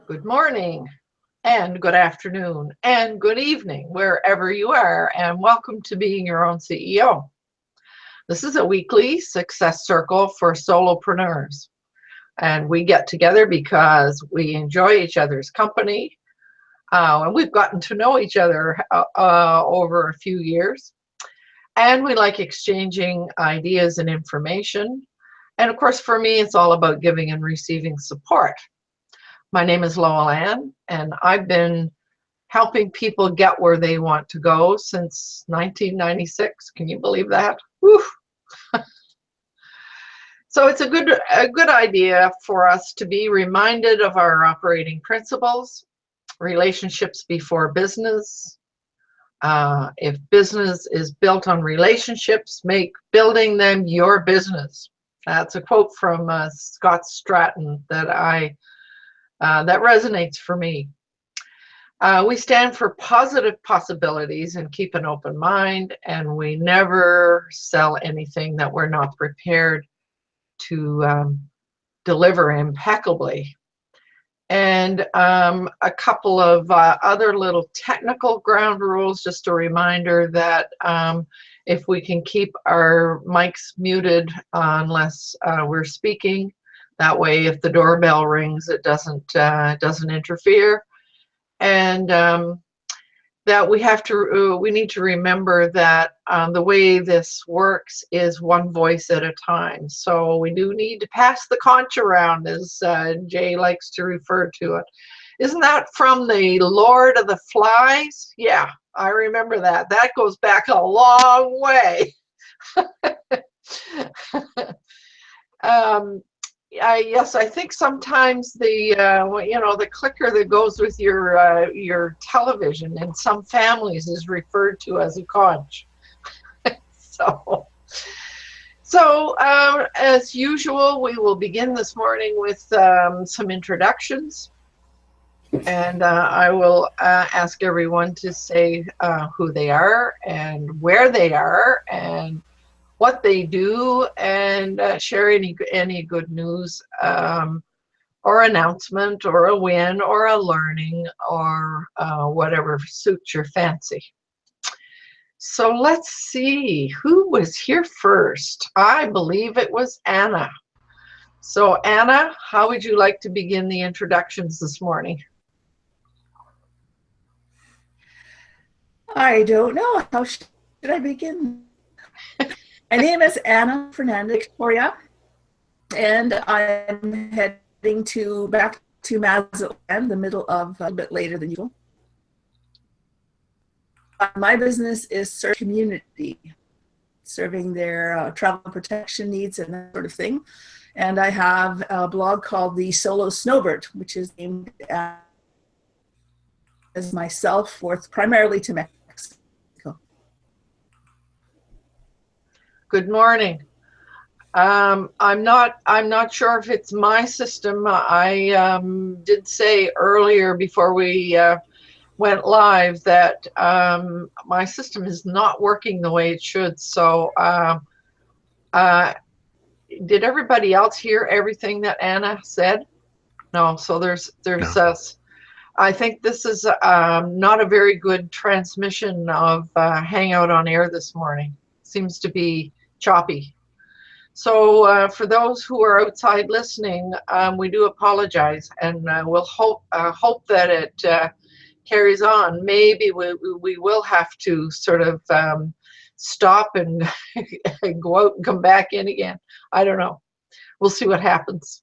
Good morning, and good afternoon, and good evening, wherever you are, and welcome to Being Your Own CEO. This is a weekly success circle for solopreneurs, and we get together because we enjoy each other's company, and we've gotten to know each other over a few years, and we like exchanging ideas and information. And of course, for me, it's all about giving and receiving support. My name is Lowell Ann, and I've been helping people get where they want to go since 1996. Can you believe that? Woo. So it's a good idea for us to be reminded of our operating principles, relationships before business. If business is built on relationships, make building them your business. That's a quote from Scott Stratton that resonates for me. We stand for positive possibilities and keep an open mind, and we never sell anything that we're not prepared to deliver impeccably. And a couple of other little technical ground rules, just a reminder that if we can keep our mics muted unless we're speaking, that way, if the doorbell rings, it doesn't interfere, and that we need to remember that the way this works is one voice at a time. So we do need to pass the conch around, as Jay likes to refer to it. Isn't that from the Lord of the Flies? Yeah, I remember that. That goes back a long way. Yes, I think sometimes the clicker that goes with your television in some families is referred to as a conch. So as usual, we will begin this morning with some introductions, and I will ask everyone to say who they are and where they are and what they do, and share any good news or announcement or a win or a learning or whatever suits your fancy. So let's see who was here first. I believe it was Anna. So Anna, how would you like to begin the introductions this morning? I don't know. How should I begin? My name is Anna Fernandez Victoria, and I'm heading back to Mazatlan, the middle of a bit later than usual. My business is Serve Community, serving their travel protection needs and that sort of thing. And I have a blog called The Solo Snowbird, which is aimed at as myself, primarily to Mexico. Good morning. I'm not sure if it's my system. I did say earlier before we went live that my system is not working the way it should. So did everybody else hear everything that Anna said? No. So there's No. I think this is not a very good transmission of Hangout on Air this morning. Seems to be choppy. So for those who are outside listening, we do apologize, and we'll hope that it carries on. Maybe we will have to sort of stop and go out and come back in again. I don't know. We'll see what happens.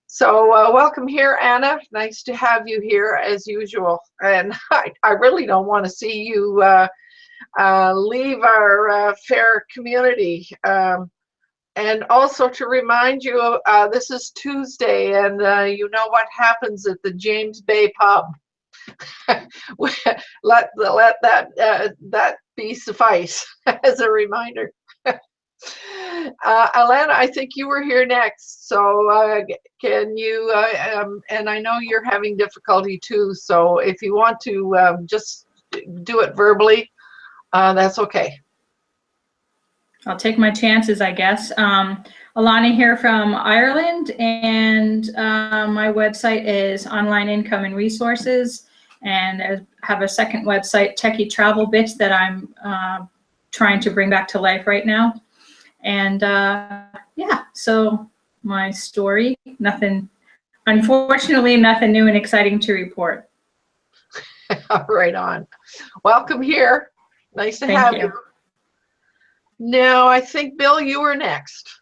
So welcome here, Anna. Nice to have you here as usual. And I really don't want to see you leave our fair community. And also to remind you, this is Tuesday, and you know what happens at the James Bay pub. let that be suffice as a reminder. Alana, I think you were here next, so can you, and I know you're having difficulty too, so if you want to just do it verbally, that's okay. I'll take my chances, I guess. Alana here from Ireland, and my website is Online Income and Resources, and I have a second website, Techie Travel Bits, that I'm trying to bring back to life right now. And yeah, so my story, unfortunately, nothing new and exciting to report. Right on. Welcome here. Nice to Thank have you. you. Now, I think, Bill, you were next.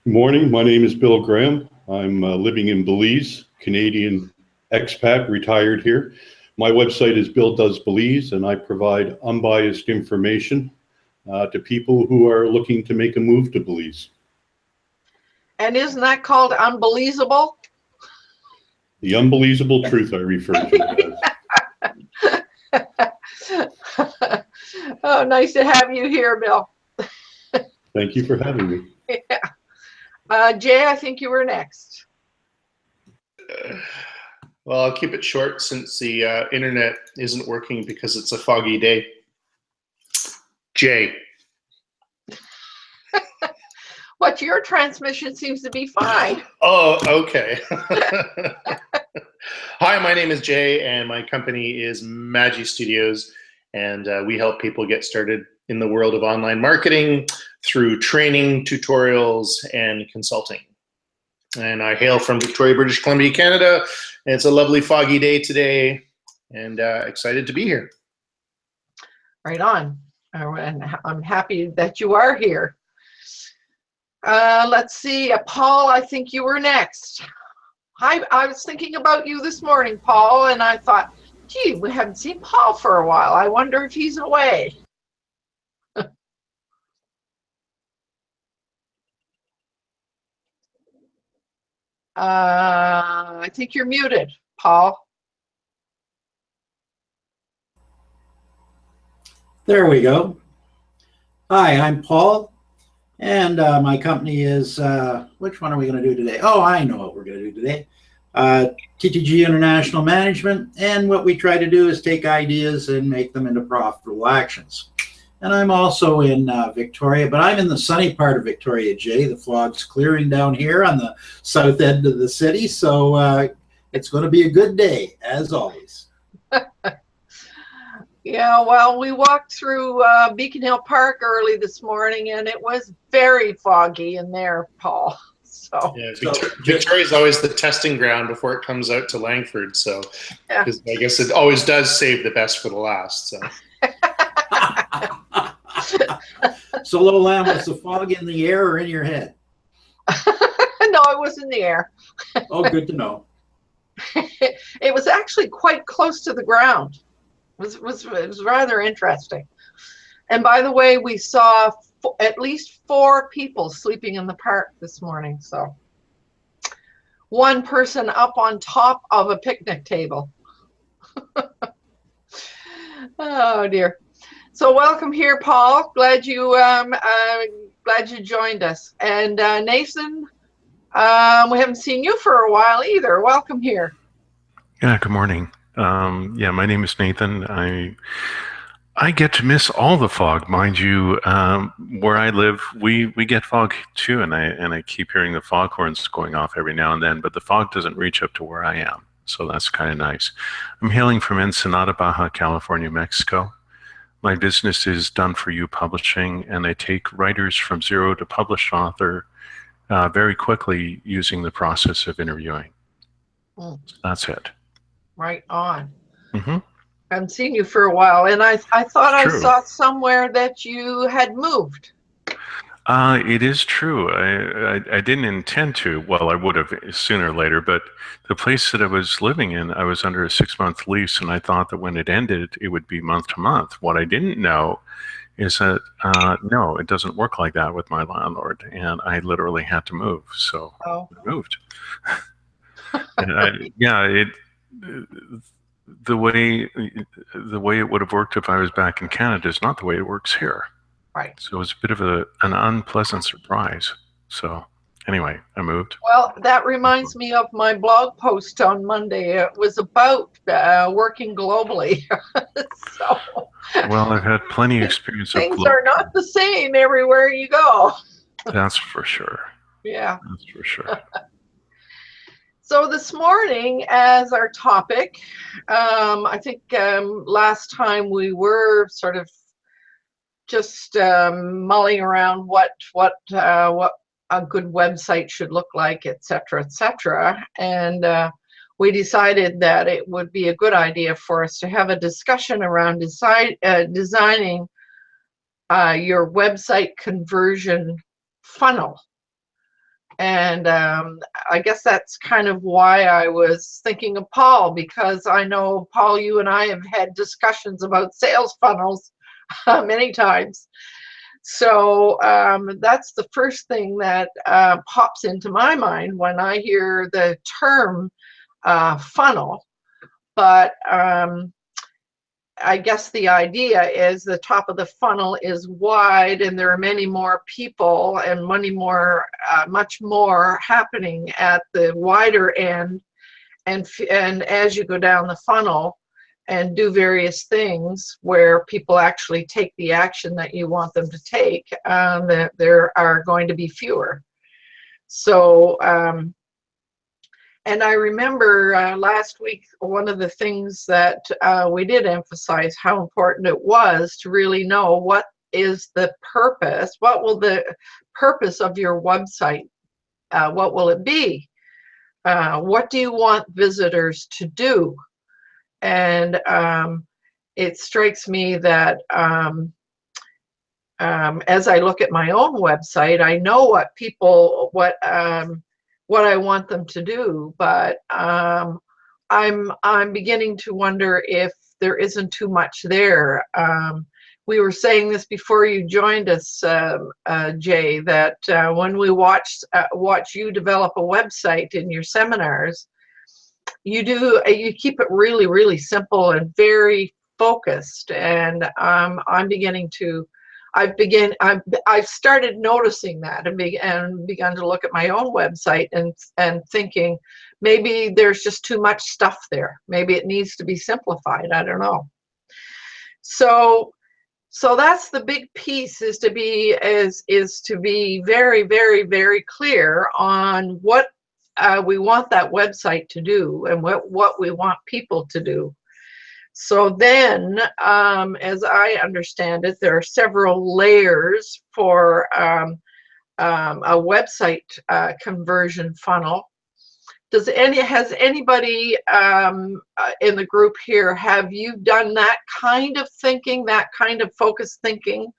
Good morning. My name is Bill Graham. I'm living in Belize, Canadian expat, retired here. My website is Bill Does Belize, and I provide unbiased information to people who are looking to make a move to Belize. And isn't that called Unbelievable? The unbelievable truth I refer to it as. Oh, nice to have you here, Bill. Thank you for having me. Yeah. Jay, I think you were next. Well, I'll keep it short since the internet isn't working because it's a foggy day. Jay. What, your transmission seems to be fine. Oh, okay. Hi, my name is Jay, and my company is Magi Studios, and we help people get started in the world of online marketing through training, tutorials, and consulting. And I hail from Victoria, British Columbia, Canada, and it's a lovely foggy day today, and excited to be here. Right on. And I'm happy that you are here. Let's see, Paul, I think you were next. I was thinking about you this morning, Paul, and I thought, gee, we haven't seen Paul for a while. I wonder if he's away. I think you're muted, Paul. There we go. Hi, I'm Paul, and my company is, which one are we going to do today? Oh, I know what we're going to do today. TTG International Management, and what we try to do is take ideas and make them into profitable actions. And I'm also in Victoria, but I'm in the sunny part of Victoria, Jay. The fog's clearing down here on the south end of the city, so it's going to be a good day, as always. Yeah, well, we walked through Beacon Hill Park early this morning, and it was very foggy in there, Paul. So yeah, Victoria's always the testing ground before it comes out to Langford. So yeah. I guess it always does save the best for the last. So. So, Lolan, was the fog in the air or in your head? No, it was in the air. Oh, good to know. It was actually quite close to the ground. It was rather interesting. And by the way, we saw at least 4 people sleeping in the park this morning. So one person up on top of a picnic table. Oh dear. So welcome here, Paul. Glad you joined us. And Nathan, we haven't seen you for a while either. Welcome here. Yeah, good morning. Yeah, my name is Nathan. I get to miss all the fog, mind you. Where I live, we get fog too, and I keep hearing the foghorns going off every now and then, but the fog doesn't reach up to where I am, so that's kind of nice. I'm hailing from Ensenada, Baja California, Mexico. My business is Done For You Publishing, and I take writers from zero to published author very quickly using the process of interviewing. So that's it. Right on. Mm-hmm. I haven't seen you for a while, and I thought I True. saw somewhere that you had moved. It is true. I didn't intend to. Well, I would have sooner or later, but the place that I was living in, I was under a 6-month lease, and I thought that when it ended, it would be month to month. What I didn't know is that, no, it doesn't work like that with my landlord, and I literally had to move, so I moved. And the way it would have worked if I was back in Canada is not the way it works here. Right. So it was a bit of an unpleasant surprise. So anyway, I moved. Well, that reminds me of my blog post on Monday. It was about working globally. So, well, I've had plenty of experience. Things are not the same everywhere you go. That's for sure. Yeah. That's for sure. So this morning, as our topic, I think last time we were sort of just mulling around what a good website should look like, et cetera, and we decided that it would be a good idea for us to have a discussion around designing your website conversion funnel. And I guess that's kind of why I was thinking of Paul, because I know, Paul, you and I have had discussions about sales funnels many times. So that's the first thing that pops into my mind when I hear the term funnel. But I guess the idea is the top of the funnel is wide, and there are many more people and much more happening at the wider end. And as you go down the funnel and do various things where people actually take the action that you want them to take, there are going to be fewer. So, and I remember last week, one of the things that we did emphasize how important it was to really know what is the purpose, what will the purpose of your website, what will it be? What do you want visitors to do? And it strikes me that as I look at my own website, I know what I want them to do, but I'm beginning to wonder if there isn't too much there. We were saying this before you joined us, Jay, that when we watch you develop a website in your seminars, you keep it really, really simple and very focused. And I'm beginning to. I've started noticing that and begun to look at my own website and thinking maybe there's just too much stuff there. Maybe it needs to be simplified. I don't know. So that's the big piece, is to be very, very, very clear on what we want that website to do and what we want people to do. So then, as I understand it, there are several layers for a website conversion funnel. Has anybody in the group here, have you done that kind of thinking, that kind of focused thinking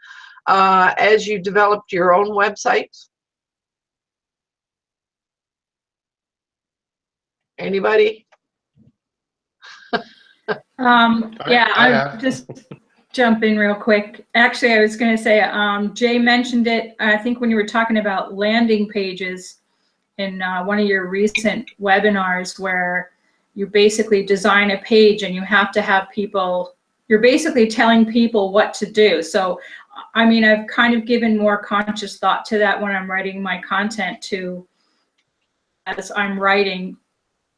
as you developed your own websites? Anybody? Yeah, I'll just jump in real quick. Actually, I was going to say, Jay mentioned it, I think, when you were talking about landing pages in one of your recent webinars, where you basically design a page and you have to have people, you're basically telling people what to do. So, I mean, I've kind of given more conscious thought to that when I'm writing my content, to, as I'm writing,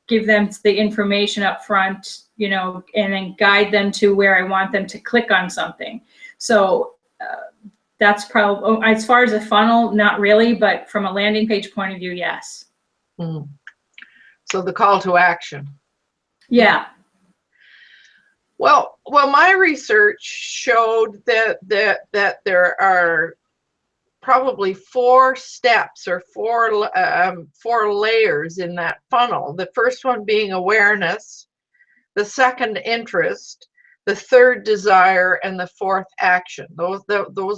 give them the information up front, you know, and then guide them to where I want them to click on something. So that's probably, as far as a funnel, not really, but from a landing page point of view, yes. Mm. So the call to action. Yeah. Well, my research showed that there are probably 4 steps or four layers in that funnel. The first one being awareness, the second interest, the third desire, and the fourth action. Those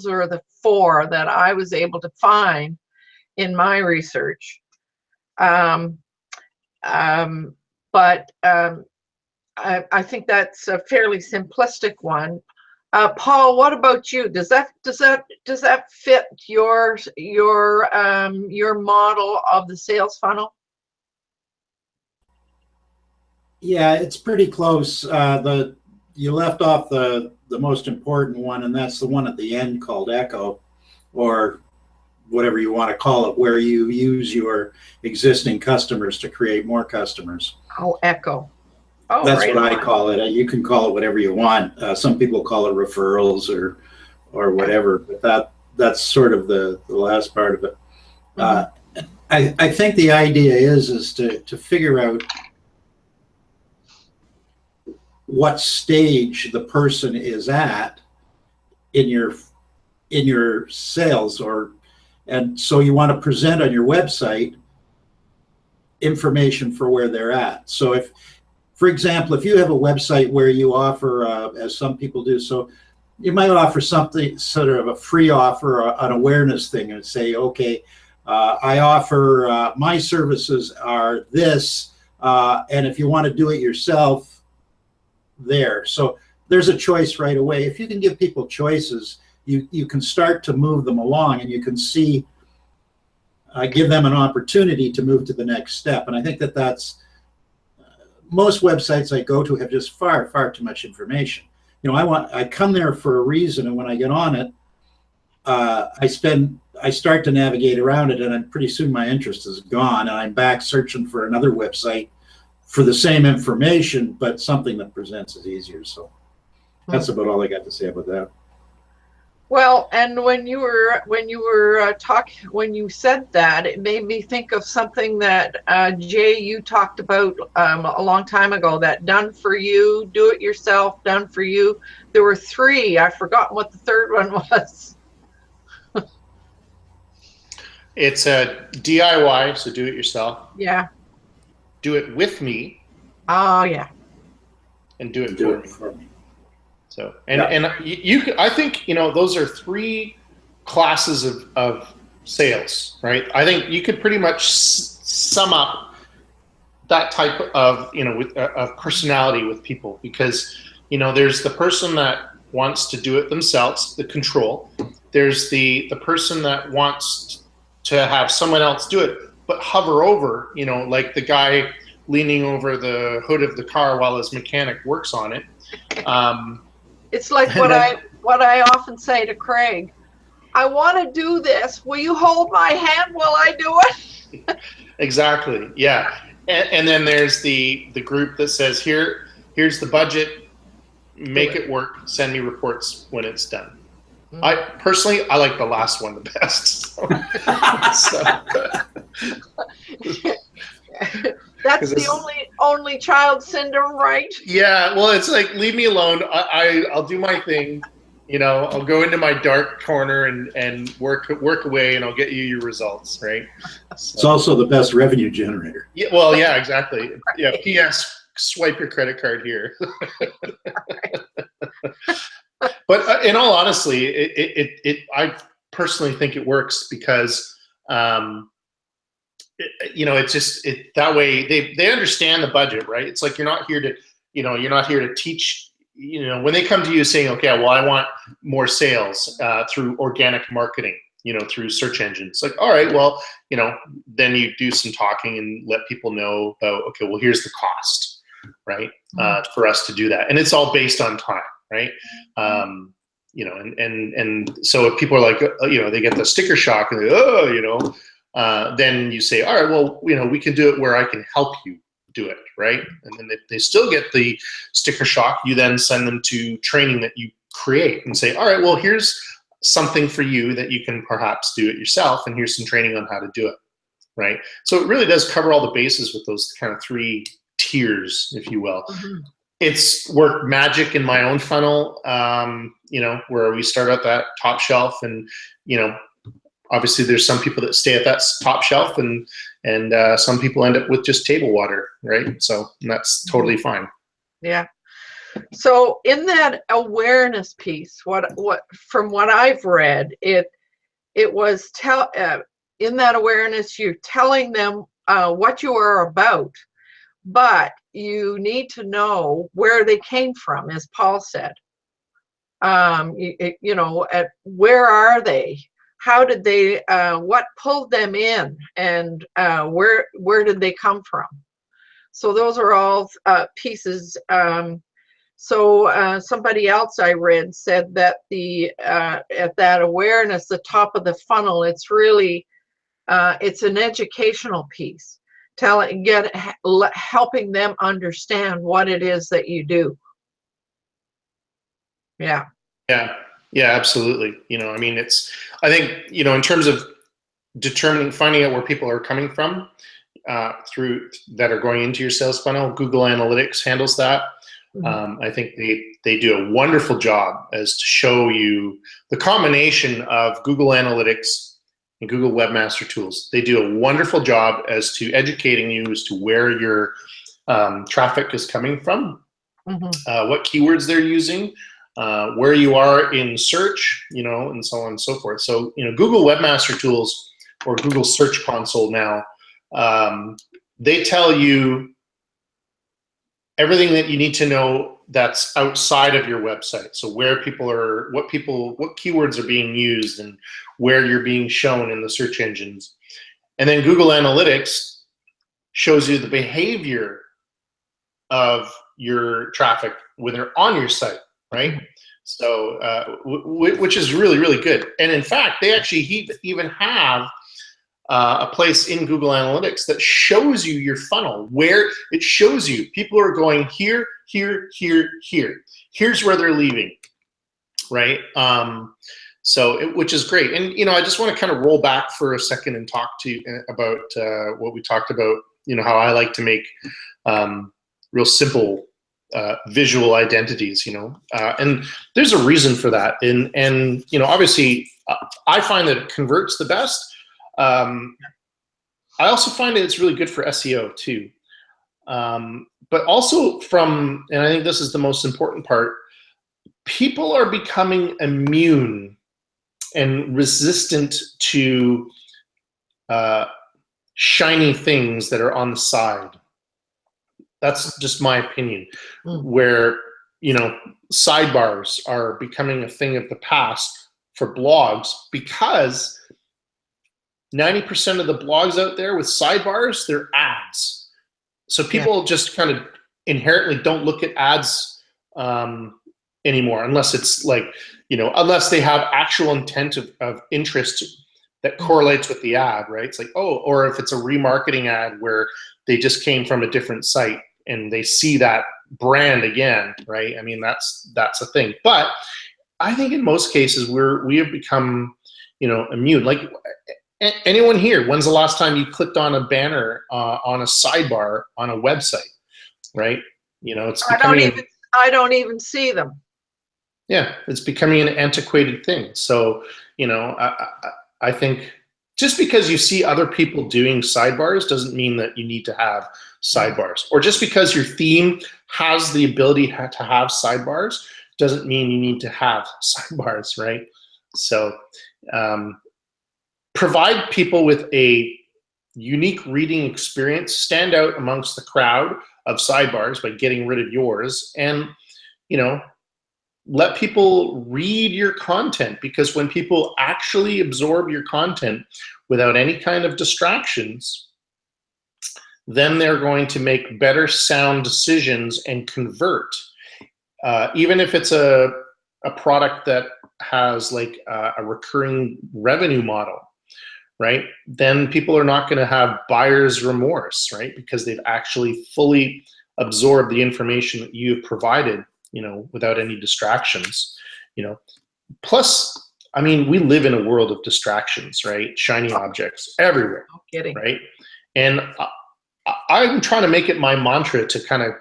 are the 4 that I was able to find in my research. But I think that's a fairly simplistic one. Paul, what about you? Does that fit your model of the sales funnel? Yeah, it's pretty close. You left off the most important one, and that's the one at the end called Echo, or whatever you want to call it, where you use your existing customers to create more customers. Oh, Echo. Oh, that's right, what I call it. You can call it whatever you want. Some people call it referrals or whatever, but that's sort of the last part of it. I think the idea is to figure out what stage the person is at in your sales, and so you want to present on your website information for where they're at. So if, for example, if you have a website where you offer, as some people do, so you might offer something, sort of a free offer, an awareness thing, and say, okay, I offer, my services are this, and if you want to do it yourself, there. So there's a choice right away. If you can give people choices, you can start to move them along, and you can see, give them an opportunity to move to the next step. And I think that's, most websites I go to have just far too much information. You know, I come there for a reason, and when I get on it, I start to navigate around it, and then pretty soon my interest is gone, and I'm back searching for another website for the same information, but something that presents as easier. So that's about all I got to say about that. Well, and when you said that, it made me think of something that Jay, you talked about a long time ago. That done for you, do it yourself, done for you. There were three. I've forgotten what the third one was. It's a DIY, so do it yourself. Yeah. Do it with me. Oh yeah. And do it for me. So, and I think, you know, those are three classes of sales, right? I think you could pretty much sum up that type of, you know, of personality with people, because, you know, there's the person that wants to do it themselves, the control. There's the person that wants to have someone else do it, but hover over, you know, like the guy leaning over the hood of the car while his mechanic works on it. It's like what I often say to Craig. I want to do this. Will you hold my hand while I do it? Exactly. Yeah. And then there's the group that says, here's the budget, make it work, send me reports when it's done. I personally like the last one the best. That's the only child syndrome, right? Yeah, well, it's like, leave me alone. I'll do my thing. You know, I'll go into my dark corner and work away, and I'll get you your results, right? So, it's also the best revenue generator. Yeah, well, yeah, exactly. Yeah. P.S. Swipe your credit card here. But in all honesty, I personally think it works because. You know, it's just that way they understand the budget, right? It's like you're not here to teach. You know, when they come to you saying, okay, well, I want more sales through organic marketing, you know, through search engines. It's like, all right, well, you know, then you do some talking and let people know about, okay, well, here's the cost, right, for us to do that, and it's all based on time, right? You know, and so if people are like, you know, they get the sticker shock and they, oh, you know. Then you say, all right, well, you know, we can do it where I can help you do it, right? And then if they still get the sticker shock, you then send them to training that you create and say, all right, well, here's something for you that you can perhaps do it yourself, and here's some training on how to do it, right? So it really does cover all the bases with those kind of three tiers, if you will. It's worked magic in my own funnel, you know, where we start at that top shelf, and, you know, obviously there's some people that stay at that top shelf, and some people end up with just table water, right? So that's totally fine. Yeah. So in that awareness piece, what from what I've read, it was in that awareness, you're telling them what you are about, but you need to know where they came from, as Paul said. You know, where are they? How did they, what pulled them in, and where did they come from? So those are all pieces. So somebody else I read said that at that awareness, the top of the funnel, it's really, it's an educational piece, helping them understand what it is that you do. Yeah. Yeah. Yeah, absolutely. You know, I mean, I think, you know, in terms of finding out where people are coming from through that are going into your sales funnel. Google Analytics handles that. I think they do a wonderful job as to show you the combination of Google Analytics and Google Webmaster Tools. They do a wonderful job as to educating you as to where your traffic is coming from, what keywords they're using, where you are in search, and so on and so forth. So, Google Webmaster Tools or Google Search Console now, they tell you everything that you need to know that's outside of your website. So where people are, what keywords are being used and where you're being shown in the search engines. And then Google Analytics shows you the behavior of your traffic when they're on your site, right? So, which is really, really good. And in fact, they actually even have a place in Google Analytics that shows you your funnel, where it shows you people are going here, here, here, here. Here's where they're leaving, right? Which is great. And, I just want to kind of roll back for a second and talk to you about what we talked about, how I like to make real simple visual identities, and there's a reason for that. And obviously I find that it converts the best. I also find that it's really good for SEO too. But also and I think this is the most important part, people are becoming immune and resistant to shiny things that are on the side. That's just my opinion, where, sidebars are becoming a thing of the past for blogs because 90% of the blogs out there with sidebars, they're ads. So people just kind of inherently don't look at ads anymore, unless it's like, unless they have actual intent of interest that correlates with the ad, right? It's like, or if it's a remarketing ad where they just came from a different site and they see that brand again, right? I mean, that's a thing. But I think in most cases we have become, immune. Like anyone here, when's the last time you clicked on a banner on a sidebar on a website, right? It's becoming, I don't even see them. Yeah, it's becoming an antiquated thing. So, I think just because you see other people doing sidebars doesn't mean that you need to have sidebars. Or just because your theme has the ability to have sidebars doesn't mean you need to have sidebars, right? So provide people with a unique reading experience, stand out amongst the crowd of sidebars by getting rid of yours, and, let people read your content, because when people actually absorb your content without any kind of distractions, then they're going to make better sound decisions and convert. Even if it's a product that has like a recurring revenue model, right? Then people are not going to have buyer's remorse, right? Because they've actually fully absorbed the information that you've provided, without any distractions, Plus, I mean, we live in a world of distractions, right? Shiny objects everywhere, No kidding. right? And I'm trying to make it my mantra to kind of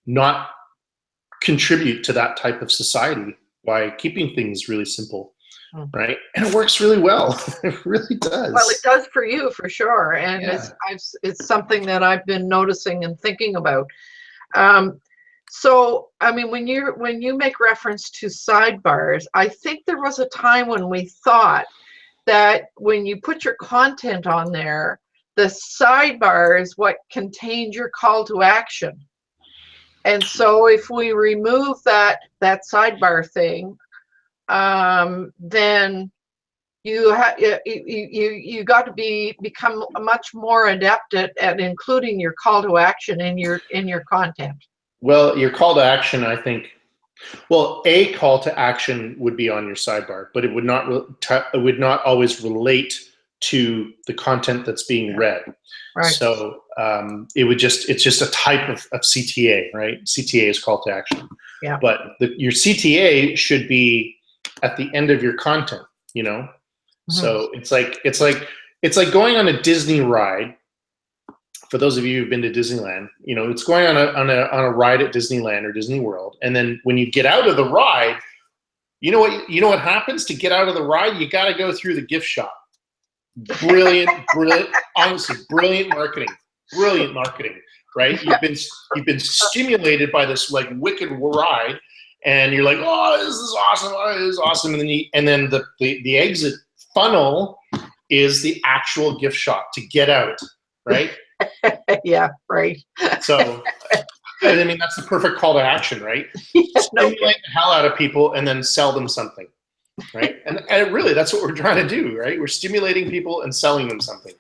not contribute to that type of society by keeping things really simple, right? And it works really well. It really does. Well, it does for you, for sure. And it's something that I've been noticing and thinking about. So, I mean, when you make reference to sidebars, I think there was a time when we thought that when you put your content on there, the sidebar is what contained your call to action. And so if we remove that sidebar thing, then you got to become much more adept at including your call to action in your content. Well, your call to action, I think, a call to action would be on your sidebar, but it would not always relate to the content that's being read. Right. So it's just a type of CTA, right? CTA is call to action. Yeah. But your CTA should be at the end of your content, So it's like It's like going on a Disney ride. For those of you who've been to Disneyland, you know, it's going on a ride at Disneyland or Disney World, and then when you get out of the ride, you know what happens to get out of the ride? You got to go through the gift shop. Brilliant, honestly, brilliant marketing, right? You've been stimulated by this like wicked ride, and you're like, oh, this is awesome, and then the exit funnel is the actual gift shop to get out, right? Yeah, right. So, I mean, that's the perfect call to action, right? Stimulate the hell out of people and then sell them something, right? And really, that's what we're trying to do, right? We're stimulating people and selling them something.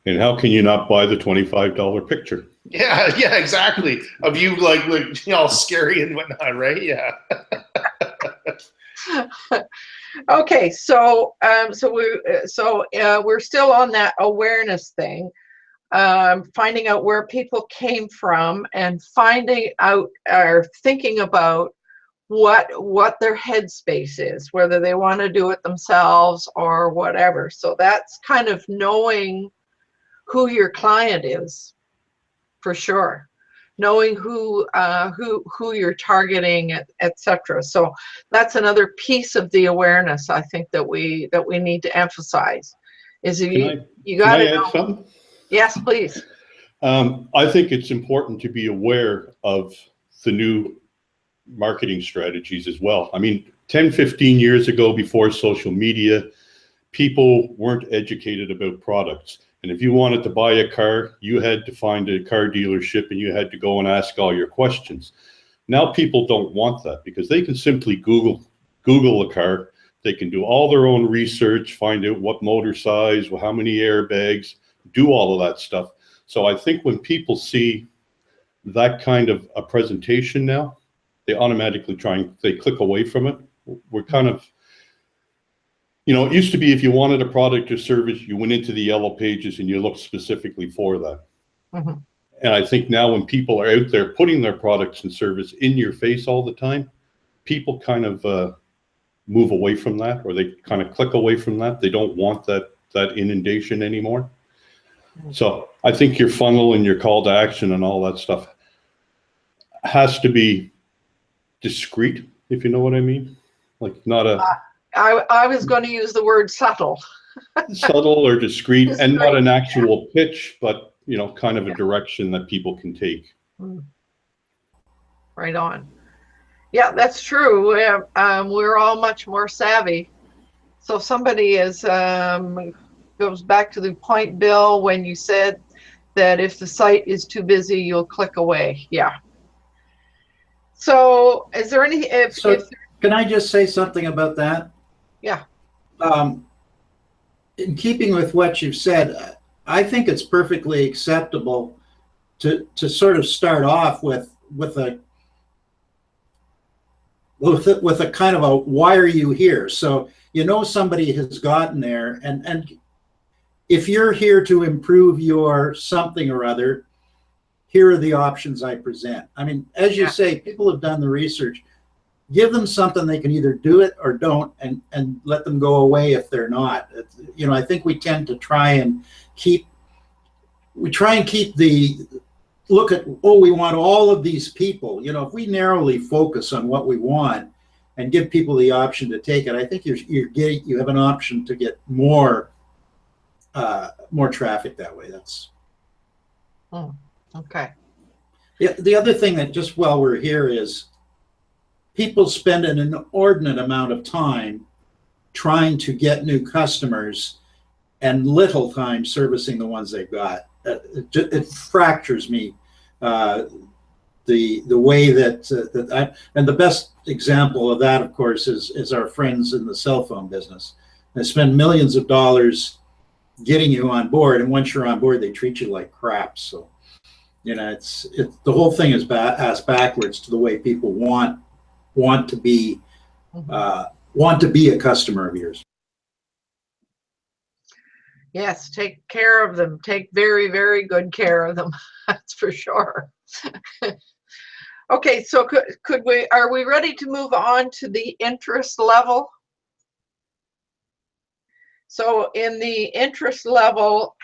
And how can you not buy the $25 picture? Yeah, exactly. Of you like you know, all scary and whatnot, right? Yeah. Okay, so we're still on that awareness thing. Finding out where people came from and finding out or thinking about what their headspace is, whether they want to do it themselves or whatever. So that's kind of knowing who your client is, for sure. Knowing who you're targeting, etc. So that's another piece of the awareness I think that we need to emphasize. Is you got to know. Something? Yes, please. I think it's important to be aware of the new marketing strategies as well. I mean, 10, 15 years ago, before social media, people weren't educated about products. And if you wanted to buy a car, you had to find a car dealership and you had to go and ask all your questions. Now people don't want that because they can simply Google a car. They can do all their own research, find out what motor size, how many airbags, do all of that stuff. So I think when people see that kind of a presentation now, they automatically they click away from it. We're kind of, you know, it used to be if you wanted a product or service, you went into the yellow pages and you looked specifically for that. Mm-hmm. And I think now when people are out there putting their products and service in your face all the time, people kind of move away from that, or they kind of click away from that. They don't want that inundation anymore. So I think your funnel and your call to action and all that stuff has to be discreet, if you know what I mean. Like not a... I was going to use the word subtle. Subtle or discreet, and not an actual pitch, but, you know, kind of a direction that people can take. Right on. Yeah, that's true. We're all much more savvy. So somebody is... goes back to the point, Bill, when you said that if the site is too busy, you'll click away. Yeah. So is there any... Can I just say something about that? Yeah. In keeping with what you've said, I think it's perfectly acceptable to sort of start off with a kind of a why are you here? So you know somebody has gotten there, and if you're here to improve your something or other, here are the options I present. I mean, as you say, people have done the research. Give them something they can either do it or don't, and let them go away if they're not. You know, I think we tend to try and keep the look at, oh, we want all of these people. You know, if we narrowly focus on what we want and give people the option to take it, I think you have an option to get more traffic that way. That's okay. Yeah. The other thing that, just while we're here, is people spend an inordinate amount of time trying to get new customers and little time servicing the ones they've got. It fractures me, the way that and the best example of that, of course, is our friends in the cell phone business. They spend millions of dollars getting you on board, and once you're on board, they treat you like crap. So, you know, it's the whole thing is ass backwards to the way people want to be a customer of yours. Yes, take care of them. Take very, very good care of them. That's for sure. Okay, so are we ready to move on to the interest level? So in the interest level,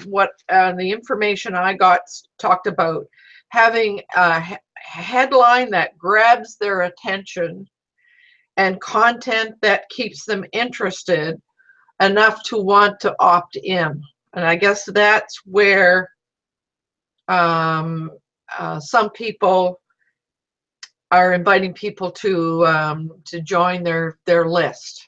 what the information I got talked about having a headline that grabs their attention and content that keeps them interested enough to want to opt in. And I guess that's where some people are inviting people to join their list.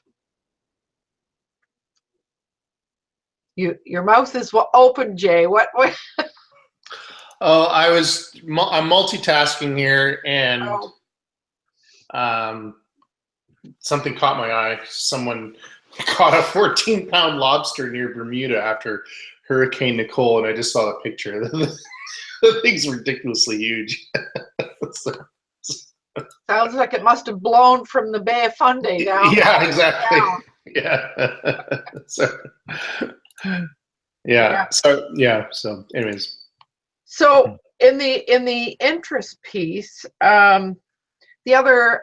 Your mouth is open, Jay. What? Oh, I'm multitasking here, and something caught my eye. Someone caught a 14-pound lobster near Bermuda after Hurricane Nicole, and I just saw the picture. The thing's ridiculously huge. Sounds like it must have blown from the Bay of Fundy down. Yeah, exactly. Down. Yeah. So anyways. So in the interest piece, the other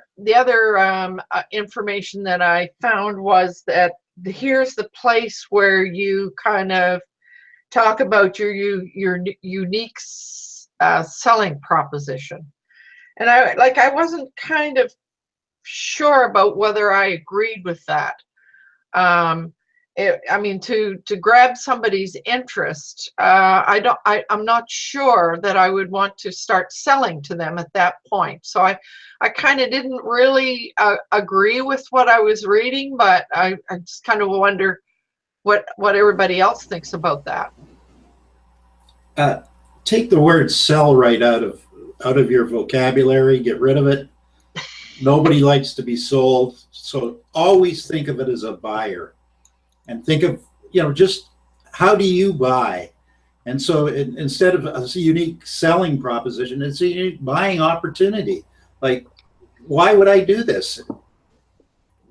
information that I found was that here's the place where you kind of talk about your unique selling proposition. And I wasn't kind of sure about whether I agreed with that. I mean, to grab somebody's interest, I'm not sure that I would want to start selling to them at that point. So I kind of didn't really agree with what I was reading, but I just kind of wonder what everybody else thinks about that. Take the word sell right out of your vocabulary, get rid of it. Nobody likes to be sold. So always think of it as a buyer. And think of, just how do you buy? And so instead of a unique selling proposition, it's a unique buying opportunity. Like, why would I do this?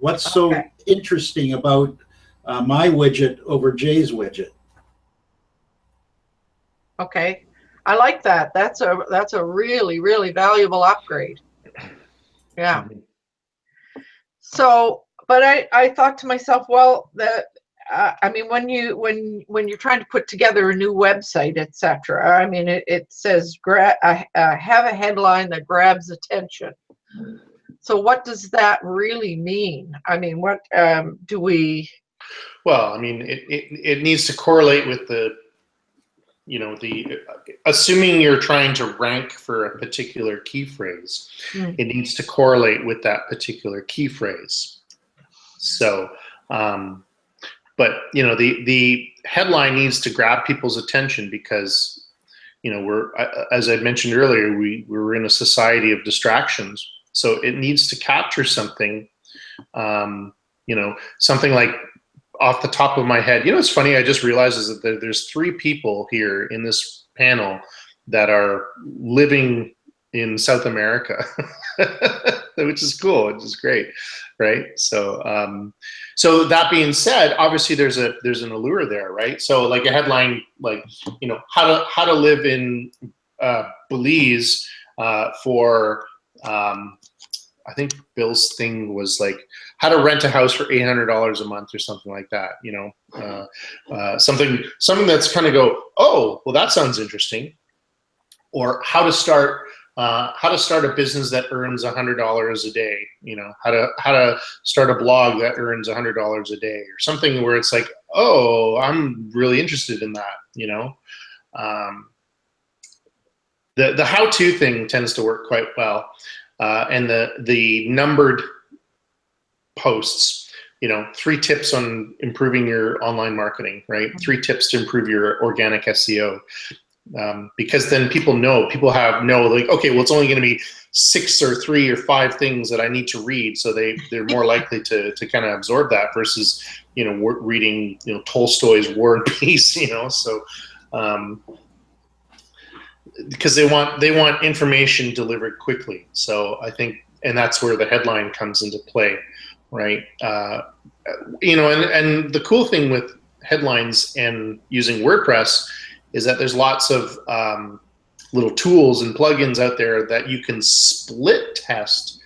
What's so interesting about my widget over Jay's widget? Okay, I like that. That's a really, really valuable upgrade. Yeah. So, but I thought to myself, well, I mean, when you're trying to put together a new website, etc. I mean, it says have a headline that grabs attention. So what does that really mean? I mean, what do we? Well, I mean, it needs to correlate with assuming you're trying to rank for a particular key phrase, it needs to correlate with that particular key phrase. So. But the headline needs to grab people's attention because we're, as I mentioned earlier, we're in a society of distractions. So it needs to capture something, something like off the top of my head. It's funny. I just realized is that there's 3 people here in this panel that are living in South America, which is cool, which is great, right? So, so that being said, obviously there's an allure there, right? So like a headline, like how to live in Belize for I think Bill's thing was like how to rent a house for $800 a month or something like that. Something that's kind of go, oh, well that sounds interesting, or how to start a business that earns $100 a day, how to start a blog that earns $100 a day, or something where it's like, oh, I'm really interested in that, The how-to thing tends to work quite well, and the numbered posts, 3 tips on improving your online marketing, right? 3 tips to improve your organic SEO. Because then people know like, okay, well, it's only going to be 6 or 3 or 5 things that I need to read. So they're more likely to kind of absorb that versus, reading, Tolstoy's War and Peace, so, because they want information delivered quickly. So I think, and that's where the headline comes into play, right? And the cool thing with headlines and using WordPress is that there's lots of little tools and plugins out there that you can split test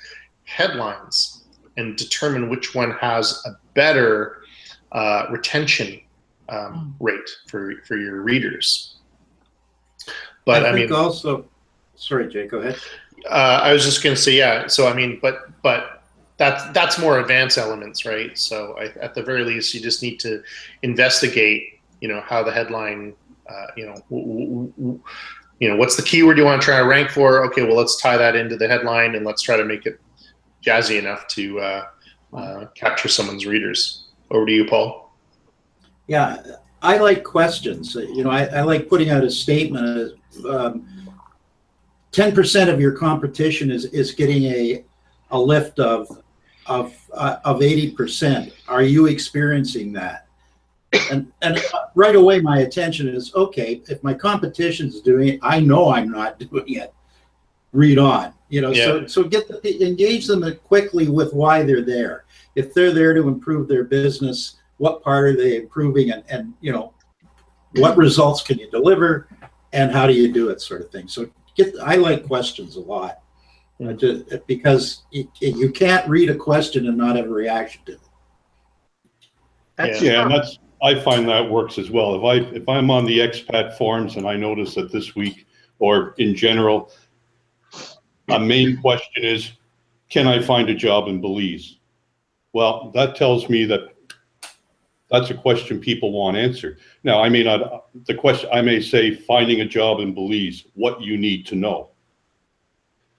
headlines and determine which one has a better retention rate for your readers. But I think also, sorry, Jay, go ahead. I was just going to say, yeah. So I mean, but that's more advanced elements, right? So at the very least, you just need to investigate, how the headline, what's the keyword you want to try to rank for? Okay, well, let's tie that into the headline and let's try to make it jazzy enough to capture someone's readers. Over to you, Paul. Yeah, I like questions. I like putting out a statement. 10% of your competition is getting a lift of 80%. Are you experiencing that? And right away, my attention is, okay, if my competition's doing it, I know I'm not doing it. Read on. So engage them quickly with why they're there. If they're there to improve their business, what part are they improving, and what results can you deliver, and how do you do it, sort of thing. So I like questions a lot, because you can't read a question and not have a reaction to it. And I find that works as well. If I'm on the expat forums and I notice that this week, or in general, a main question is, can I find a job in Belize? Well, that tells me that that's a question people want answered. Now, I may not, I may say, finding a job in Belize, what you need to know.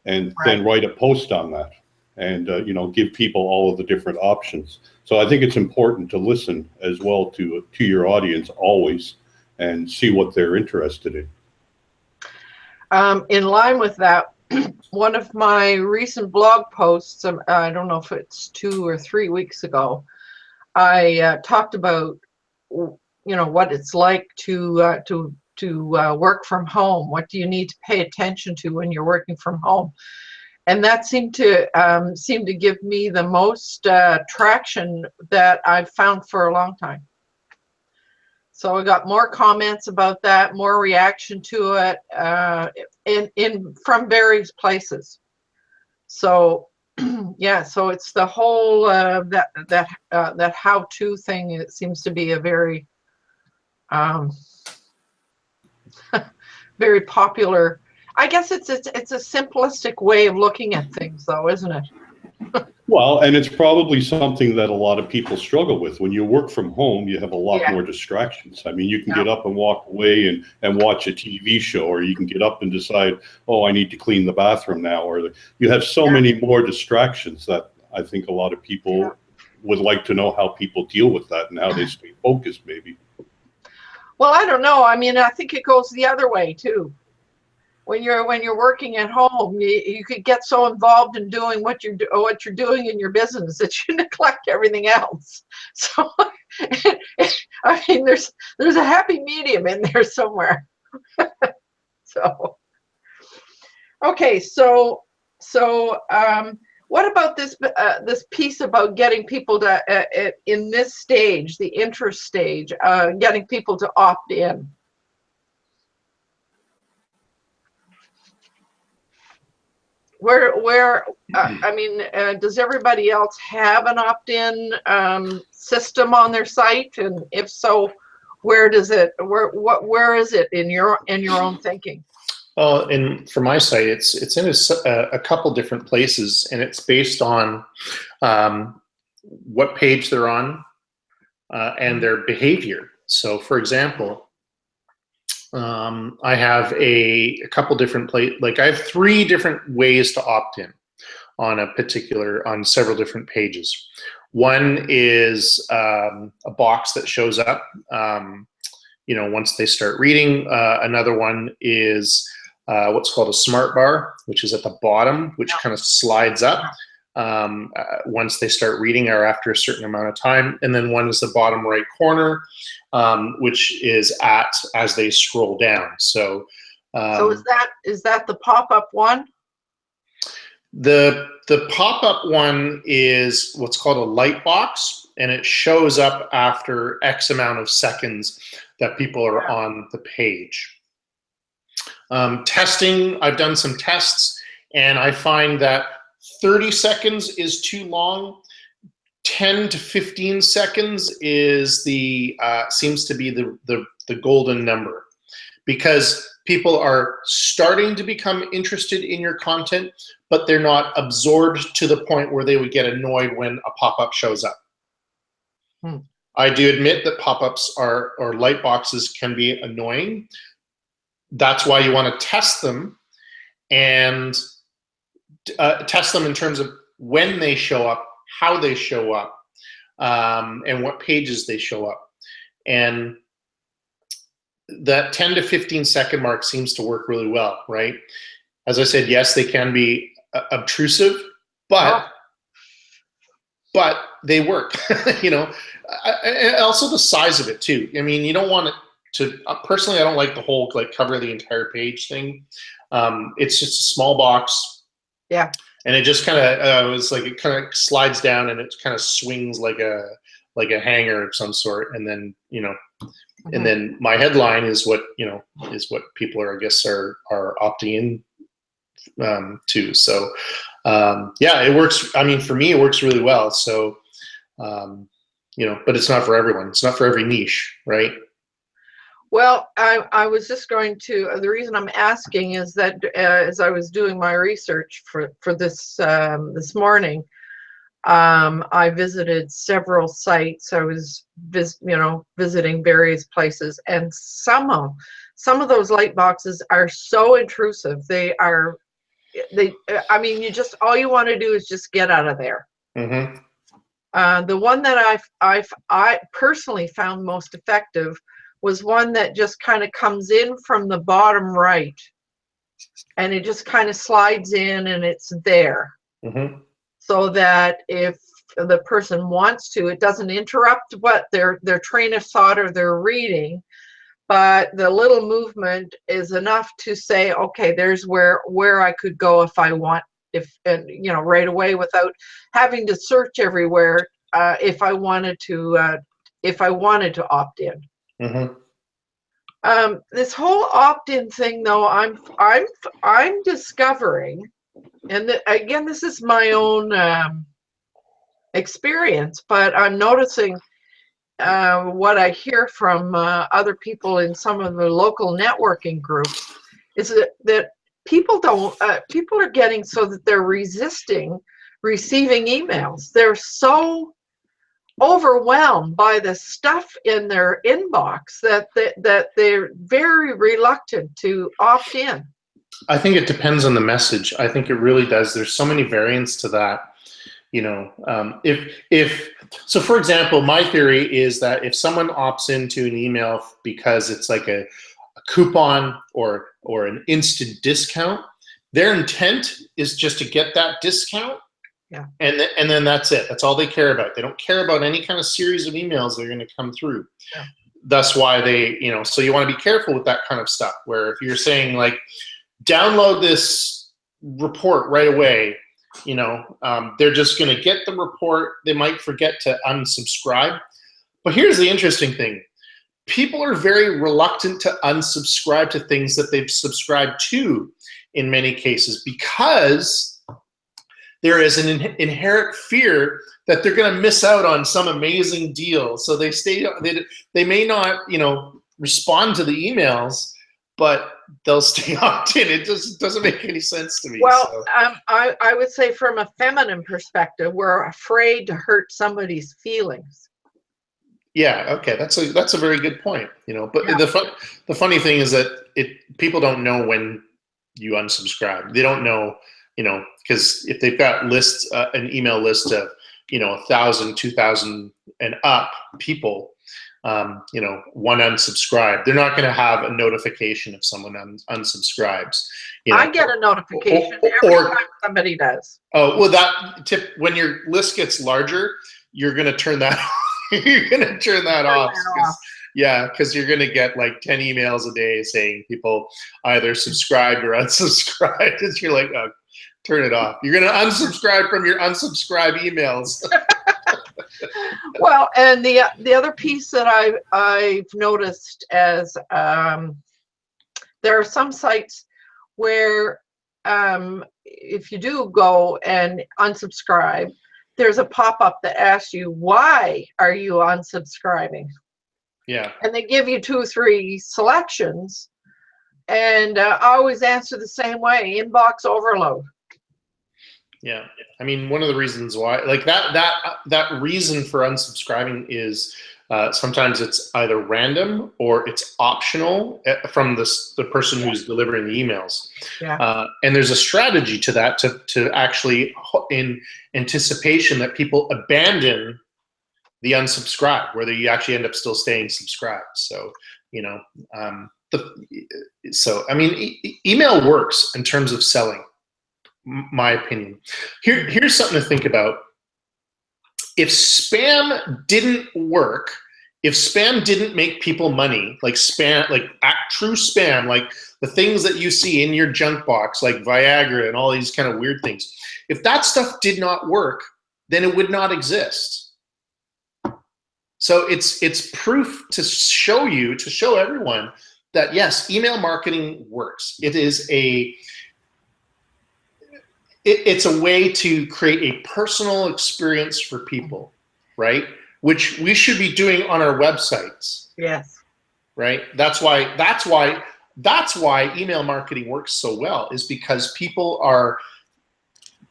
And then write a post on that, and give people all of the different options. So I think it's important to listen as well to your audience always, and see what they're interested in. In line with that, one of my recent blog posts, I don't know if it's 2 or 3 weeks ago, I talked about what it's like to work from home. What do you need to pay attention to when you're working from home? And that seemed to give me the most traction that I've found for a long time. So I got more comments about that, more reaction to it, from various places. So yeah, so it's the whole that how-to thing. It seems to be a very very popular. I guess it's a simplistic way of looking at things, though, isn't it? Well, and it's probably something that a lot of people struggle with. When you work from home, you have a lot more distractions. I mean, you can get up and walk away and watch a TV show, or you can get up and decide, oh, I need to clean the bathroom now. Or you have so many more distractions that I think a lot of people would like to know how people deal with that and how they stay focused, maybe. Well, I don't know. I mean, I think it goes the other way too. When you're working at home, you could get so involved in doing what you're doing in your business that you neglect everything else. So, I mean, there's a happy medium in there somewhere. So, okay, so what about this piece about getting people to in this stage, the interest stage, getting people to opt in? Where I mean, does everybody else have an opt-in system on their site? And if so, where is it in your own thinking? Well, for my site, it's in a couple different places, and it's based on what page they're on and their behavior. So, for example, I have a couple different I have 3 different ways to opt in on several different pages. One is a box that shows up, once they start reading. Another one is what's called a smart bar, which is at the bottom, which kind of slides up once they start reading or after a certain amount of time. And then one is the bottom right corner, which is as they scroll down. So is that the pop-up one? The pop-up one is what's called a light box, and it shows up after X amount of seconds that people are on the page. Testing, I've done some tests, and I find that 30 seconds is too long. 10 to 15 seconds is the seems to be the golden number, because people are starting to become interested in your content, but they're not absorbed to the point where they would get annoyed when a pop-up shows up. I do admit that pop-ups or light boxes can be annoying. That's why you want to test them, and test them in terms of when they show up, how they show up, and what pages they show up. And that 10 to 15 second mark seems to work really well, right? As I said, yes, they can be obtrusive, but they work. You know, and also the size of it too. I mean, you don't want it to. Personally, I don't like the whole like cover the entire page thing. It's just a small box. Yeah. And it just kind of it's like it kind of slides down and it kind of swings like a hanger of some sort, and then and then my headline is what people are, I guess, are opting in to. So yeah, it works. I mean, for me, it works really well. So but it's not for everyone. It's not for every niche, right? Well, I was just going to, the reason I'm asking is that as I was doing my research for this this morning, I visited several sites. I was visiting various places, and some of those light boxes are so intrusive. I mean, all you want to do is just get out of there. The one that I personally found most effective was one that just kind of comes in from the bottom right, and it just kind of slides in and it's there. So that if the person wants to, it doesn't interrupt what their train of thought or their reading, but the little movement is enough to say, okay, there's where I could go if I want, right away, without having to search everywhere if I wanted to opt in. This whole opt-in thing, though, I'm discovering, and again, this is my own experience, but I'm noticing what I hear from other people in some of the local networking groups is that people are getting so that they're resisting receiving emails. They're so overwhelmed by the stuff in their inbox that they're very reluctant to opt in. I think it depends on the message. I think it really does. There's so many variants to that. So for example, my theory is that if someone opts into an email because it's like a coupon or an instant discount, their intent is just to get that discount. Yeah. And then that's it. That's all they care about. They don't care about any kind of series of emails that are going to come through. Yeah. That's why they, so you want to be careful with that kind of stuff, where if you're saying like, download this report right away, they're just going to get the report. They might forget to unsubscribe. But here's the interesting thing. People are very reluctant to unsubscribe to things that they've subscribed to in many cases, because there is an inherent fear that they're going to miss out on some amazing deal. So they they may not, respond to the emails, but they'll stay opted in. It just doesn't make any sense to me. Well, so. I would say from a feminine perspective, we're afraid to hurt somebody's feelings. Yeah, okay, that's a very good point. But Yeah. the funny thing is that people don't know when you unsubscribe. They don't know, because if they've got an email list of 1,000, 2,000 and up people, one unsubscribed, they're not going to have a notification if someone unsubscribes. I get a notification every time somebody does. Oh, well, that tip, when your list gets larger, you're going to turn that you're going to turn that off. Yeah, because you're going to get like 10 emails a day saying people either subscribed or unsubscribed. And you're like, oh, turn it off. You're going to unsubscribe from your unsubscribe emails. Well, and the other piece that I've noticed as there are some sites where if you do go and unsubscribe, there's a pop-up that asks you, why are you unsubscribing? Yeah. And they give you 2 or 3 selections, and I always answer the same way: inbox overload. Yeah. I mean, one of the reasons why, like that reason for unsubscribing is sometimes it's either random or it's optional from the person who's delivering the emails. Yeah. And there's a strategy to that to actually, in anticipation that people abandon the unsubscribe, whether you actually end up still staying subscribed. So, you know, so I mean, email works in terms of selling. My opinion. Here's something to think about. If spam didn't work, if spam didn't make people money, like spam, like true spam, like the things that you see in your junk box, like Viagra and all these kind of weird things, if that stuff did not work, then it would not exist. So it's proof to show everyone that yes, email marketing works. It's a way to create a personal experience for people, right? Which we should be doing on our websites. Yes. Right? That's why email marketing works so well, is because people are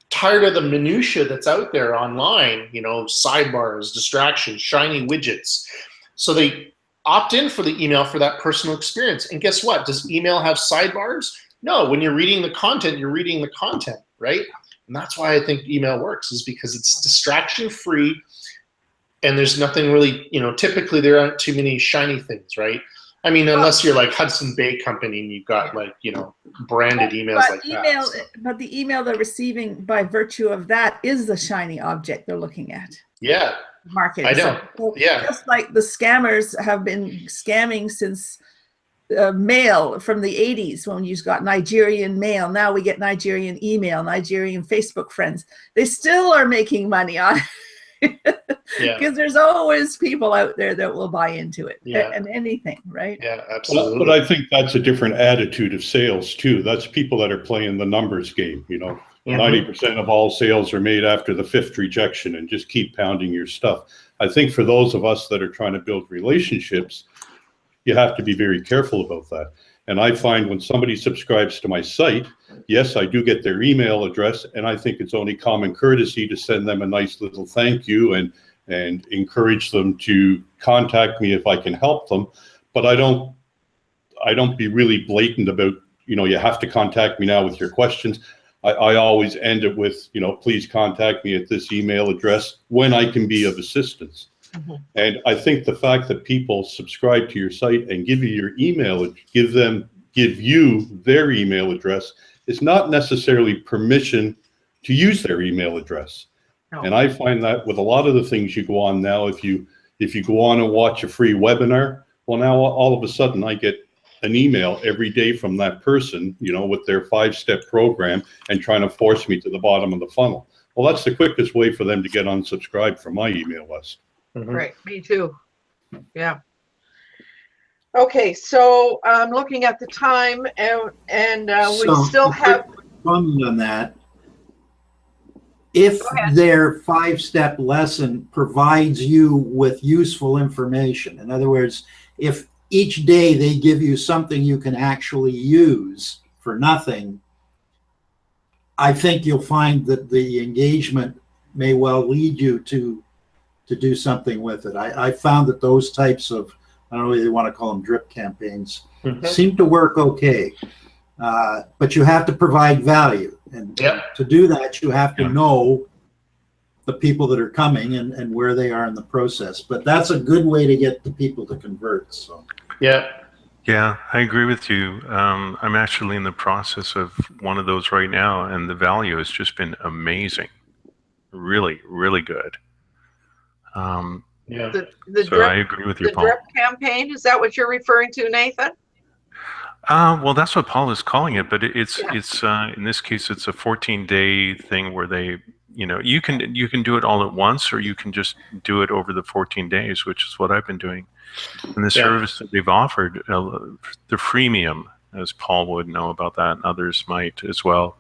tired of the minutia that's out there online, you know, sidebars, distractions, shiny widgets. So they opt in for the email for that personal experience. And guess what? Does email have sidebars? No, when you're reading the content, you're reading the content, right? And that's why I think email works, is because it's distraction free and there's nothing really, you know, typically there aren't too many shiny things, right? I mean, unless you're like Hudson Bay Company and you've got like, you know, branded emails like that. So. But the email they're receiving by virtue of that is the shiny object they're looking at. Yeah. Marketing. I know. So yeah. Just like the scammers have been scamming since mail from the 80s, when you got Nigerian mail. Now we get Nigerian email, Nigerian Facebook friends. They still are making money on it. Because there's always people out there that will buy into it and anything, right? Yeah, absolutely. But I think that's a different attitude of sales too. That's people that are playing the numbers game, you know. 90% of all sales are made after the 5th rejection, and just keep pounding your stuff. I think for those of us that are trying to build relationships, you have to be very careful about that. And I find when somebody subscribes to my site, yes, I do get their email address, and I think it's only common courtesy to send them a nice little thank you and encourage them to contact me if I can help them. But I don't be really blatant about, you know, you have to contact me now with your questions. I always end it with, you know, please contact me at this email address when I can be of assistance. And I think the fact that people subscribe to your site and give you your email, give you their email address, is not necessarily permission to use their email address. No. And I find that with a lot of the things you go on now, if you go on and watch a free webinar, well, now all of a sudden I get an email every day from that person, you know, with their 5-step program and trying to force me to the bottom of the funnel. Well, that's the quickest way for them to get unsubscribed from my email list. Right, me too. Yeah. Okay, so I'm looking at the time, and we still have. Comment on that. If their 5-step lesson provides you with useful information, in other words, if each day they give you something you can actually use for nothing, I think you'll find that the engagement may well lead you to do something with it. I found that those types of, I don't know whether you want to call them drip campaigns, seem to work okay. But you have to provide value. And to do that, you have to know the people that are coming and where they are in the process. But that's a good way to get the people to convert. So yeah, I agree with you. I'm actually in the process of one of those right now, and the value has just been amazing. Really, really good. So I agree with you, Paul. The drip campaign, is that what you're referring to, Nathan? Well, that's what Paul is calling it, but it's in this case it's a 14-day thing where they, you know, you can do it all at once, or you can just do it over the 14 days, which is what I've been doing. And the service that they've offered, the freemium, as Paul would know about that, and others might as well.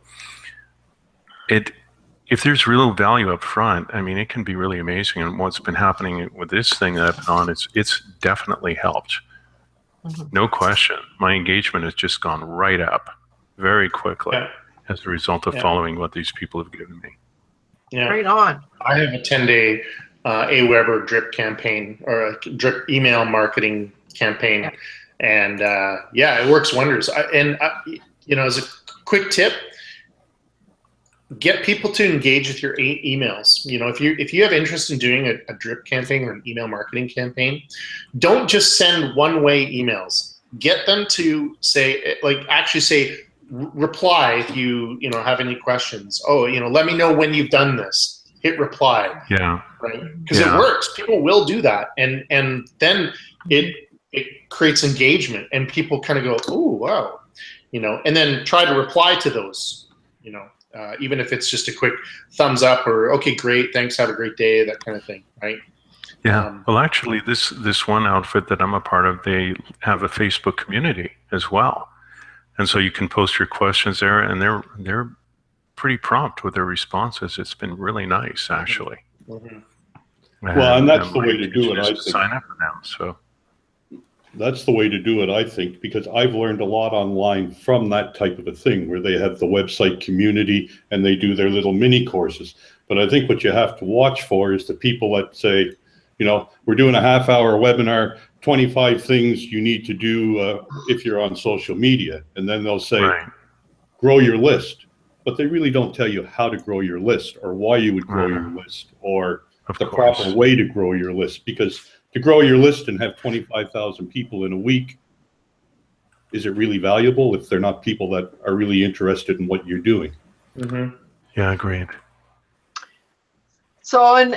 if there's real value up front, I mean, it can be really amazing. And what's been happening with this thing that I've been on, it's definitely helped. No question. My engagement has just gone right up very quickly as a result of following what these people have given me. Yeah. Right on. I have a 10-day AWeber drip campaign, or a drip email marketing campaign. And it works wonders. As a quick tip, get people to engage with your emails. If you have interest in doing a drip campaign or an email marketing campaign, don't just send one-way emails. Get them to reply if you have any questions. Let me know when you've done this. Hit reply. Yeah. Right. Because it works. People will do that, and then it creates engagement, and people kind of go, "Oh, wow," and then try to reply to those. Even if it's just a quick thumbs up or "Okay, great, thanks, have a great day," that kind of thing, right? Yeah. Well, actually, this one outfit that I'm a part of, they have a Facebook community as well, and so you can post your questions there, and they're pretty prompt with their responses. It's been really nice, actually. Well, and that's the way to do it, I think. Sign up for them. So that's the way to do it, I think, because I've learned a lot online from that type of a thing, where they have the website community and they do their little mini courses. But I think what you have to watch for is the people that say, we're doing a half-hour webinar, 25 things you need to do if you're on social media. And then they'll say, grow your list. But they really don't tell you how to grow your list, or why you would grow your list, or the proper way to grow your list. Because to grow your list and have 25,000 people in a week, is it really valuable if they're not people that are really interested in what you're doing? Yeah, agreed. So, in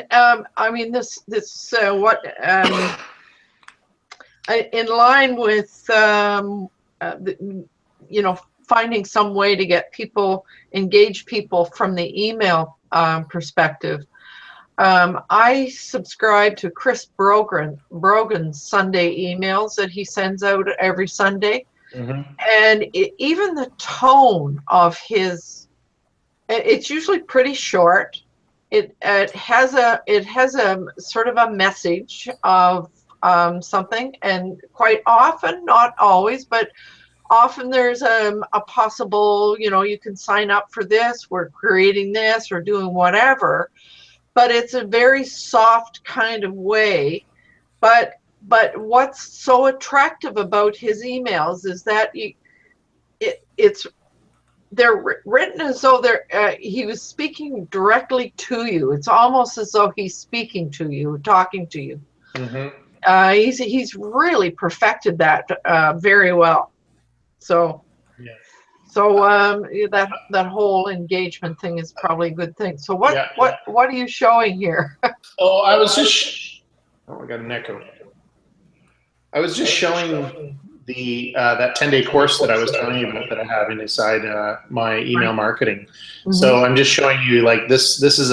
line with finding some way to get engage people from the email perspective. I subscribe to Chris Brogan's Sunday emails that he sends out every Sunday. And even the tone of it's usually pretty short. It has a sort of a message of something, and quite often, not always, but often there's a possible, you can sign up for this, we're creating this or doing whatever. But it's a very soft kind of way. But what's so attractive about his emails is that they're written as though he was speaking directly to you. It's almost as though he's speaking to you, talking to you. He's really perfected that very well. So. That whole engagement thing is probably a good thing. So what are you showing here? I was just. I got an echo. I was just showing that 10-day course that I was telling you about that I have inside my email marketing. So I'm just showing you this. This is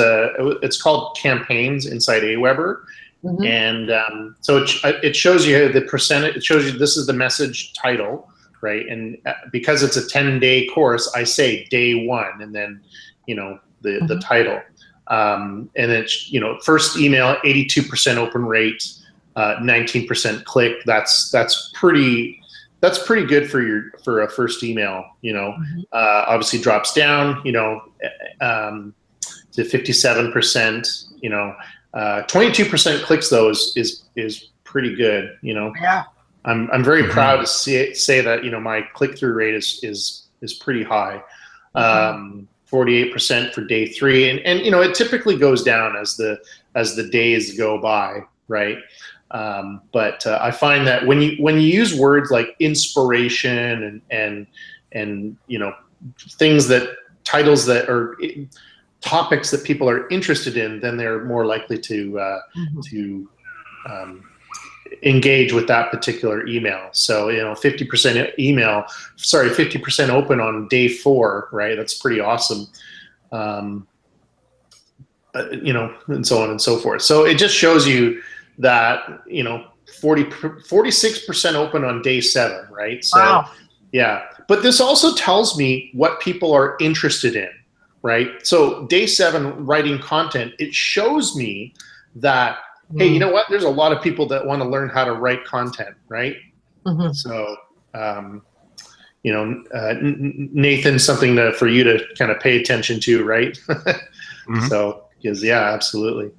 it's called campaigns inside AWeber, and so it shows you the percentage. It shows you this is the message title. Right, and because it's a 10-day course, I say day 1, and then the title, and it's first email 82% open rate, 19% click. That's pretty good for a first email. Obviously drops down to 57%. 22% clicks though is pretty good. Yeah. I'm very proud to say that my click-through rate is pretty high, 48% for day 3, and it typically goes down as the days go by, right? But I find that when you use words like inspiration and things titles that are topics that people are interested in, then they're more likely to engage with that particular email. So 50% open on day 4, right? That's pretty awesome. And so on and so forth. So it just shows you that 46% open on day 7, right? So wow. Yeah, but this also tells me what people are interested in, right? So day 7, writing content, it shows me that, hey, you know what? There's a lot of people that want to learn how to write content, right? Mm-hmm. So, you know, Nathan, something for you to kind of pay attention to, right? Mhm. So, because yeah, absolutely.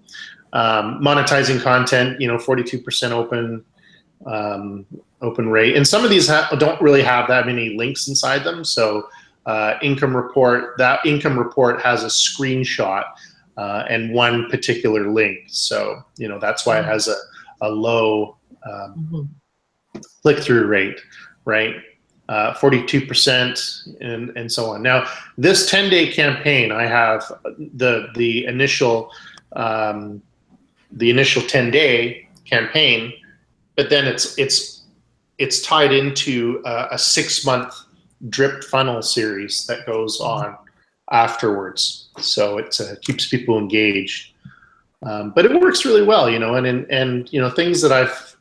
Monetizing content, you know, 42% open rate, and some of these don't really have that many links inside them. So, income report, that income report has a screenshot and one particular link. So, you know, that's why it has a low click-through rate, right? 42% and so on. Now, this 10-day campaign, I have the initial 10-day campaign, but then it's tied into a 6-month drip funnel series that goes on afterwards. So it keeps people engaged. But it works really well, you know, and you know, things that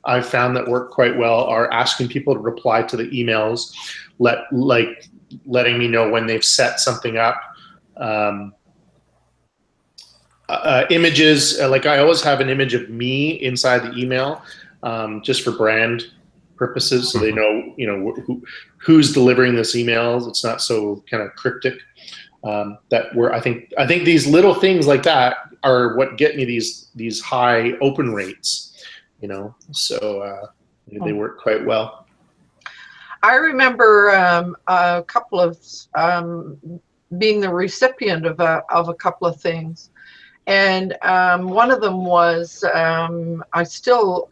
I've found that work quite well are asking people to reply to the emails, letting me know when they've set something up. Images, like I always have an image of me inside the email, just for brand purposes, so they know, you know, who's delivering this email. It's not so kind of cryptic. I think these little things like that are what get me these high open rates, you know. So they work quite well. I remember a couple of being the recipient of a couple of things, and one of them was I still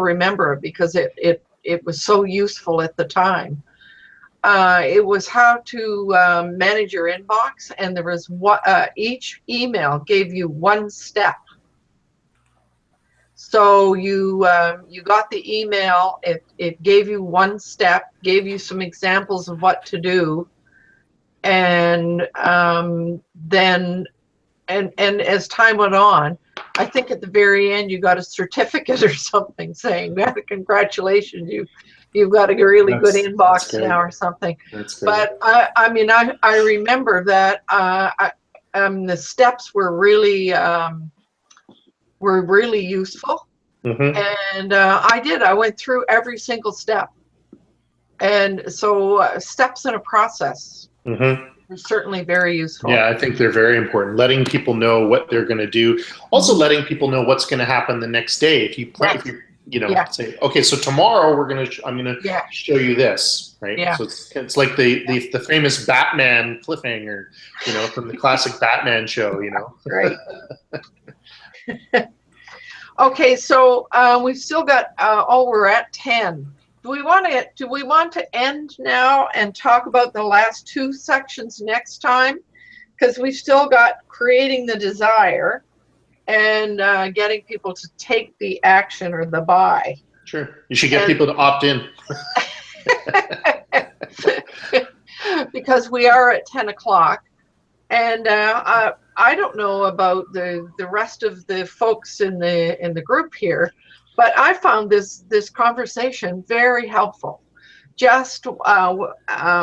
remember it because it was so useful at the time. It was how to manage your inbox, and there was each email gave you one step. So you got the email, it gave you one step, gave you some examples of what to do, and then as time went on, I think at the very end you got a certificate or something saying that congratulations, you've got a really good inbox now or something. That's great. But I mean, I remember that the steps were really useful. And I went through every single step. And so steps in a process are certainly very useful. Yeah, I think they're very important. Letting people know what they're going to do. Also letting people know what's going to happen the next day. If you plan, if you say, okay, so tomorrow I'm going to show you this, right? Yeah. So it's like the famous Batman cliffhanger, you know, from the classic Batman show, you know. Right. Okay, so we've still got we're at 10. Do we want to end now and talk about the last 2 sections next time? Because we've still got creating the desire and getting people to take the action or the buy. Sure. You should get people to opt in. Because we are at 10 o'clock. And I don't know about the rest of the folks in the group here, but I found this conversation very helpful. Just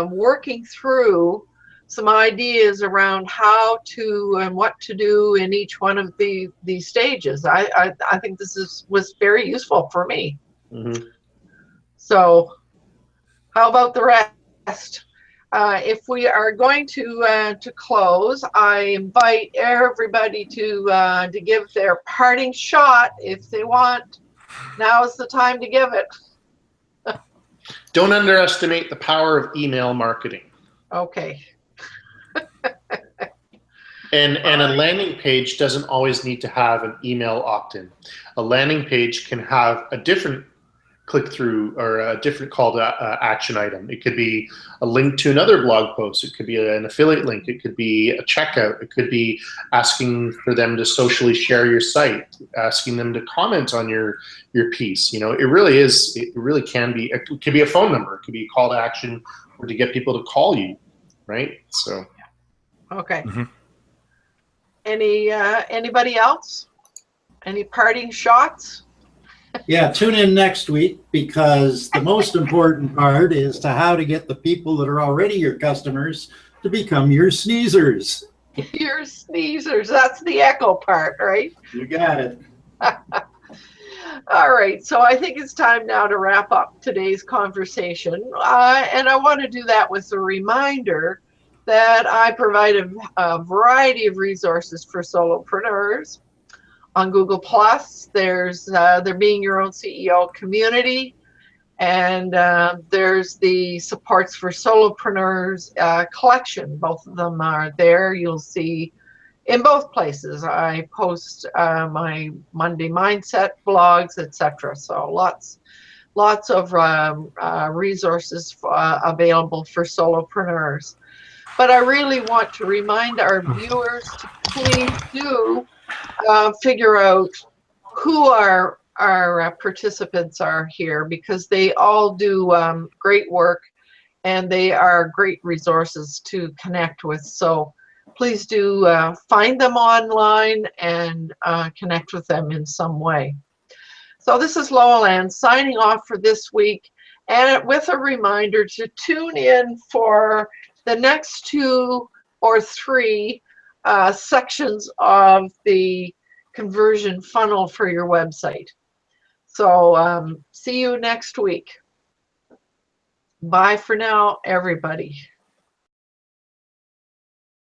working through some ideas around how to and what to do in each one of these stages. I think this was very useful for me. So how about the rest? If we are going to close, I invite everybody to give their parting shot if they want. Now is the time to give it. Don't underestimate the power of email marketing. Okay. And a landing page doesn't always need to have an email opt-in. A landing page can have a different click-through or a different call to action item. It could be a link to another blog post. It could be an affiliate link. It could be a checkout. It could be asking for them to socially share your site, asking them to comment on your piece. You know, it really can be. It could be a phone number. It could be a call to action or to get people to call you, right? So. Okay. Anybody else? Any parting shots? Yeah, tune in next week, because the most important part is how to get the people that are already your customers to become your sneezers. Your sneezers. That's the echo part, right? You got it. All right, so I think it's time now to wrap up today's conversation. And I want to do that with a reminder that I provide a variety of resources for solopreneurs. On Google Plus, there's the Being Your Own CEO community, and there's the Supports for Solopreneurs collection. Both of them are there. You'll see in both places. I post my Monday Mindset blogs, etc. So lots of resources available for solopreneurs. But I really want to remind our viewers to please do figure out who our participants are here, because they all do great work and they are great resources to connect with. So please do find them online and connect with them in some way. So this is Lowell Ann signing off for this week, and with a reminder to tune in for the next 2 or 3 sections of the conversion funnel for your website. So see you next week. Bye for now, everybody.